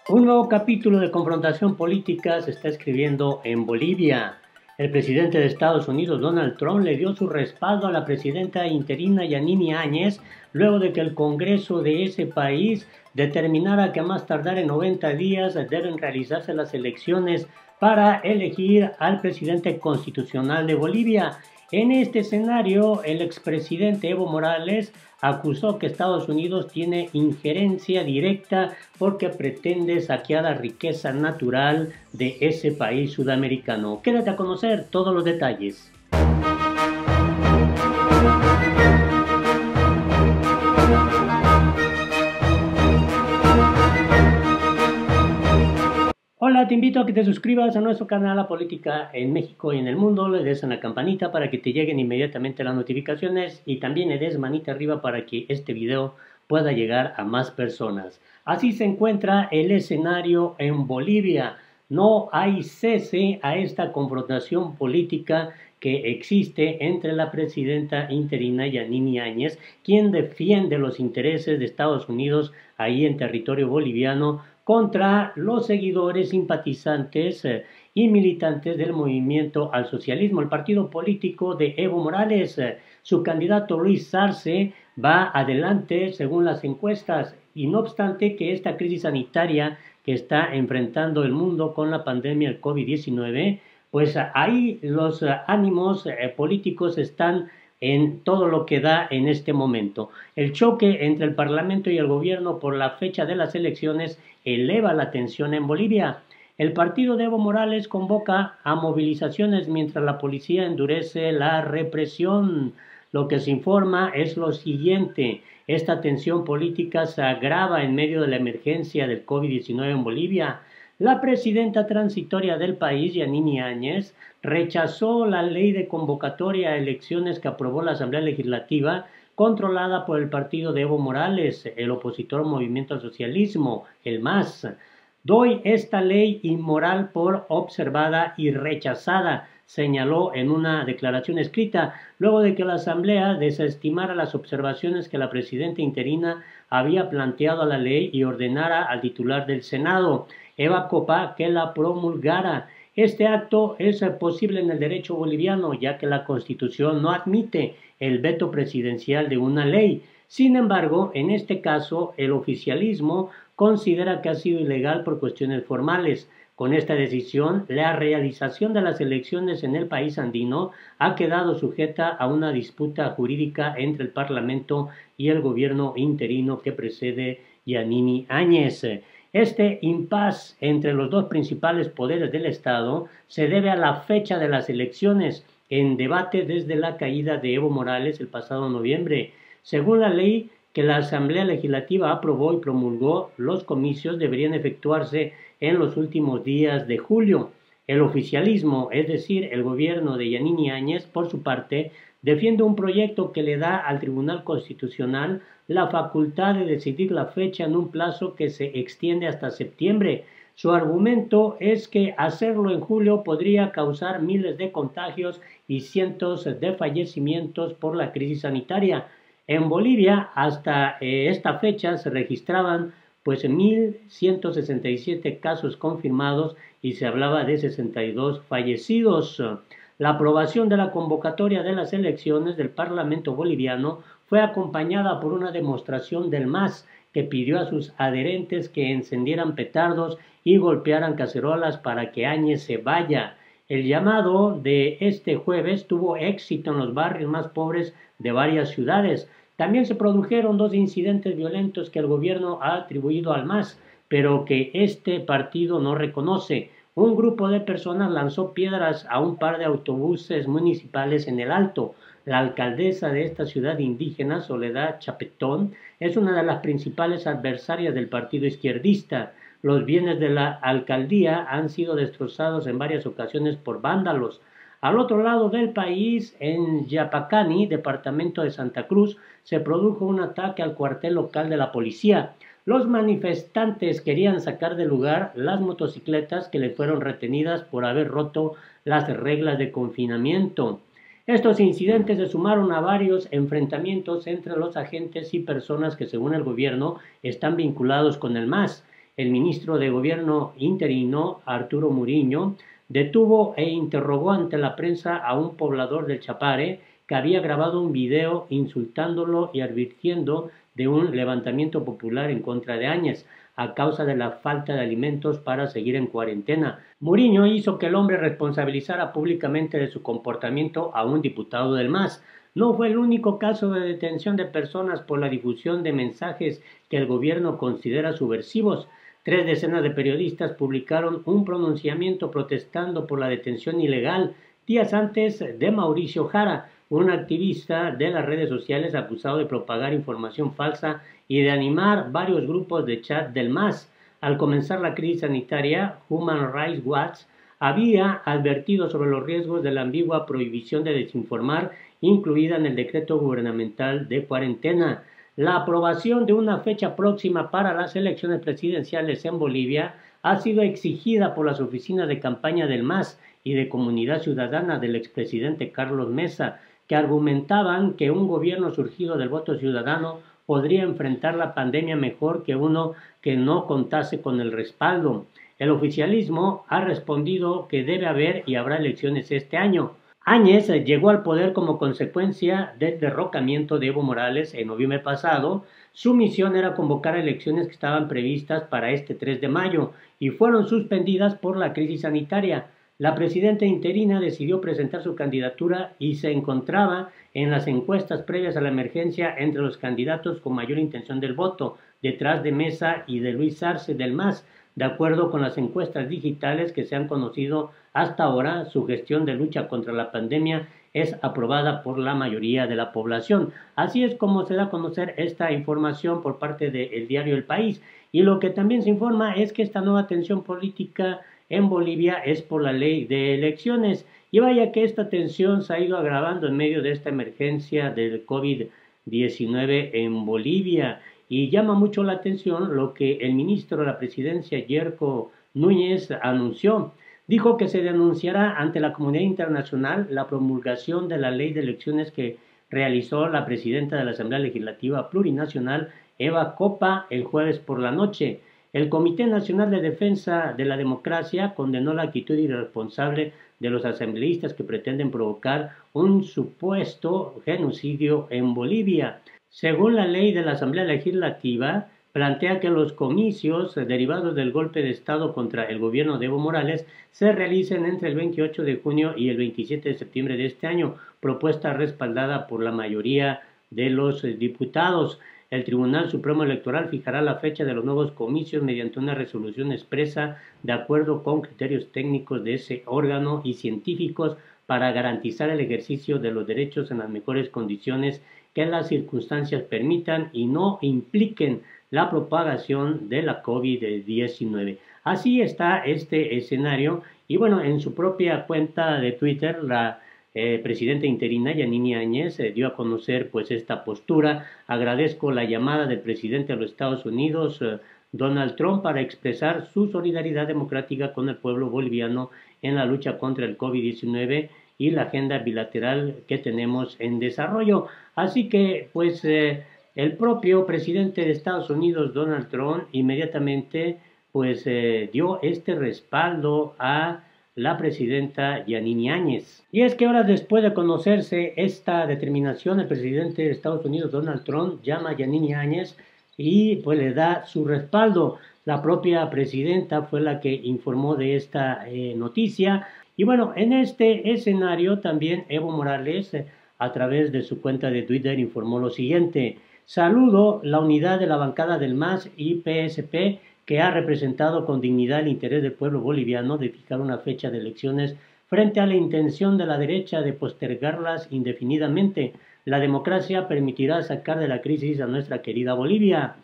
Un nuevo capítulo de confrontación política se está escribiendo en Bolivia. El presidente de Estados Unidos, Donald Trump, le dio su respaldo a la presidenta interina Yanine Áñez luego de que el Congreso de ese país determinara que a más tardar en 90 días deben realizarse las elecciones para elegir al presidente constitucional de Bolivia. En este escenario, el expresidente Evo Morales acusó que Estados Unidos tiene injerencia directa porque pretende saquear la riqueza natural de ese país sudamericano. Quédate a conocer todos los detalles. Hola, te invito a que te suscribas a nuestro canal La Política en México y en el Mundo, le des a la campanita para que te lleguen inmediatamente las notificaciones y también le des manita arriba para que este video pueda llegar a más personas. Así se encuentra el escenario en Bolivia. No hay cese a esta confrontación política que existe entre la presidenta interina Yanine Áñez, quien defiende los intereses de Estados Unidos ahí en territorio boliviano, contra los seguidores, simpatizantes y militantes del movimiento al socialismo, el partido político de Evo Morales. Su candidato Luis Arce va adelante según las encuestas, y no obstante que esta crisis sanitaria que está enfrentando el mundo con la pandemia del COVID-19, pues ahí los ánimos políticos están en todo lo que da en este momento. El choque entre el Parlamento y el gobierno por la fecha de las elecciones eleva la tensión en Bolivia. El partido de Evo Morales convoca a movilizaciones mientras la policía endurece la represión. Lo que se informa es lo siguiente: esta tensión política se agrava en medio de la emergencia del COVID-19 en Bolivia. La presidenta transitoria del país, Yanine Áñez, rechazó la ley de convocatoria a elecciones que aprobó la Asamblea Legislativa, controlada por el partido de Evo Morales, el opositor Movimiento al Socialismo, el MAS. Doy esta ley inmoral por observada y rechazada, señaló en una declaración escrita, luego de que la Asamblea desestimara las observaciones que la presidenta interina había planteado a la ley y ordenara al titular del Senado, Eva Copa, que la promulgara. Este acto es posible en el derecho boliviano, ya que la Constitución no admite el veto presidencial de una ley. Sin embargo, en este caso, el oficialismo considera que ha sido ilegal por cuestiones formales. Con esta decisión, la realización de las elecciones en el país andino ha quedado sujeta a una disputa jurídica entre el Parlamento y el gobierno interino que precede Yanine Áñez. Este impas entre los dos principales poderes del Estado se debe a la fecha de las elecciones, en debate desde la caída de Evo Morales el pasado noviembre. Según la ley que la Asamblea Legislativa aprobó y promulgó, los comicios deberían efectuarse en los últimos días de julio. El oficialismo, es decir, el gobierno de Yanine Áñez, por su parte, defiende un proyecto que le da al Tribunal Constitucional la facultad de decidir la fecha en un plazo que se extiende hasta septiembre. Su argumento es que hacerlo en julio podría causar miles de contagios y cientos de fallecimientos por la crisis sanitaria. En Bolivia, hasta esta fecha se registraban 1.167 casos confirmados y se hablaba de 62 fallecidos. La aprobación de la convocatoria de las elecciones del Parlamento boliviano fue acompañada por una demostración del MAS, que pidió a sus adherentes que encendieran petardos y golpearan cacerolas para que Áñez se vaya. El llamado de este jueves tuvo éxito en los barrios más pobres de varias ciudades. También se produjeron 2 incidentes violentos que el gobierno ha atribuido al MAS, pero que este partido no reconoce. Un grupo de personas lanzó piedras a un par de autobuses municipales en el Alto. La alcaldesa de esta ciudad indígena, Soledad Chapetón, es una de las principales adversarias del partido izquierdista. Los bienes de la alcaldía han sido destrozados en varias ocasiones por vándalos. Al otro lado del país, en Yapacani, departamento de Santa Cruz, se produjo un ataque al cuartel local de la policía. Los manifestantes querían sacar del lugar las motocicletas que les fueron retenidas por haber roto las reglas de confinamiento. Estos incidentes se sumaron a varios enfrentamientos entre los agentes y personas que, según el gobierno, están vinculados con el MAS. el ministro de Gobierno interino, Arturo Muriño, detuvo e interrogó ante la prensa a un poblador del Chapare que había grabado un video insultándolo y advirtiendo de un levantamiento popular en contra de Áñez a causa de la falta de alimentos para seguir en cuarentena. Muriño hizo que el hombre responsabilizara públicamente de su comportamiento a un diputado del MAS. No fue el único caso de detención de personas por la difusión de mensajes que el gobierno considera subversivos. 3 decenas de periodistas publicaron un pronunciamiento protestando por la detención ilegal días antes de Mauricio Jara, un activista de las redes sociales acusado de propagar información falsa y de animar varios grupos de chat del MAS. Al comenzar la crisis sanitaria, Human Rights Watch había advertido sobre los riesgos de la ambigua prohibición de desinformar incluida en el decreto gubernamental de cuarentena. La aprobación de una fecha próxima para las elecciones presidenciales en Bolivia ha sido exigida por las oficinas de campaña del MAS y de Comunidad Ciudadana del expresidente Carlos Mesa, que argumentaban que un gobierno surgido del voto ciudadano podría enfrentar la pandemia mejor que uno que no contase con el respaldo. El oficialismo ha respondido que debe haber y habrá elecciones este año. Áñez llegó al poder como consecuencia del derrocamiento de Evo Morales en noviembre pasado. Su misión era convocar elecciones que estaban previstas para este 3 de mayo y fueron suspendidas por la crisis sanitaria. La presidenta interina decidió presentar su candidatura y se encontraba en las encuestas previas a la emergencia entre los candidatos con mayor intención del voto, detrás de Mesa y de Luis Arce del MAS. De acuerdo con las encuestas digitales que se han conocido hasta ahora, su gestión de lucha contra la pandemia es aprobada por la mayoría de la población. Así es como se da a conocer esta información por parte del diario El País. Y lo que también se informa es que esta nueva tensión política en Bolivia es por la ley de elecciones. Y vaya que esta tensión se ha ido agravando en medio de esta emergencia del COVID-19 en Bolivia. Y llama mucho la atención lo que el ministro de la Presidencia, Yerko Núñez, anunció. Dijo que se denunciará ante la comunidad internacional la promulgación de la ley de elecciones que realizó la presidenta de la Asamblea Legislativa Plurinacional, Eva Copa, el jueves por la noche. El Comité Nacional de Defensa de la Democracia condenó la actitud irresponsable de los asambleístas que pretenden provocar un supuesto genocidio en Bolivia. Según la ley de la Asamblea Legislativa, plantea que los comicios derivados del golpe de Estado contra el gobierno de Evo Morales se realicen entre el 28 de junio y el 27 de septiembre de este año, propuesta respaldada por la mayoría de los diputados. El Tribunal Supremo Electoral fijará la fecha de los nuevos comicios mediante una resolución expresa de acuerdo con criterios técnicos de ese órgano y científicos para garantizar el ejercicio de los derechos en las mejores condiciones que las circunstancias permitan y no impliquen la propagación de la COVID-19. Así está este escenario y bueno, en su propia cuenta de Twitter, la presidenta interina Yanine Áñez dio a conocer pues esta postura. Agradezco la llamada del presidente de los Estados Unidos, Donald Trump, para expresar su solidaridad democrática con el pueblo boliviano en la lucha contra el COVID-19 y la agenda bilateral que tenemos en desarrollo. Así que pues el propio presidente de Estados Unidos, Donald Trump, inmediatamente pues dio este respaldo a la presidenta Yanine Áñez. Y es que horas después de conocerse esta determinación, el presidente de Estados Unidos, Donald Trump, llama a Yanine Áñez y pues le da su respaldo. La propia presidenta fue la que informó de esta noticia. Y bueno, en este escenario también Evo Morales, a través de su cuenta de Twitter, informó lo siguiente: saludo la unidad de la bancada del MAS y PSP que ha representado con dignidad el interés del pueblo boliviano de fijar una fecha de elecciones frente a la intención de la derecha de postergarlas indefinidamente. La democracia permitirá sacar de la crisis a nuestra querida Bolivia.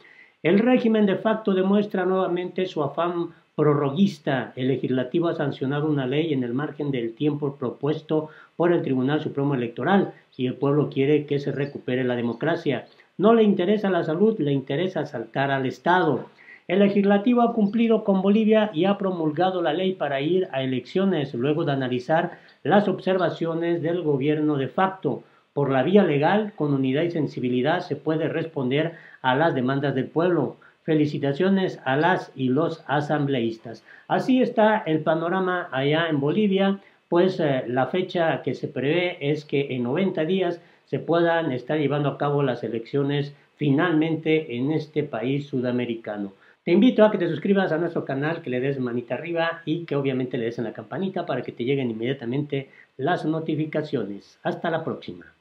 El régimen de facto demuestra nuevamente su afán prorroguista. El legislativo ha sancionado una ley en el margen del tiempo propuesto por el Tribunal Supremo Electoral y el pueblo quiere que se recupere la democracia. No le interesa la salud, le interesa asaltar al Estado. El legislativo ha cumplido con Bolivia y ha promulgado la ley para ir a elecciones luego de analizar las observaciones del gobierno de facto. Por la vía legal, con unidad y sensibilidad, se puede responder a las demandas del pueblo. Felicitaciones a las y los asambleístas. Así está el panorama allá en Bolivia, pues la fecha que se prevé es que en 90 días se puedan estar llevando a cabo las elecciones finalmente en este país sudamericano. Te invito a que te suscribas a nuestro canal, que le des manita arriba y que obviamente le des en la campanita para que te lleguen inmediatamente las notificaciones. Hasta la próxima.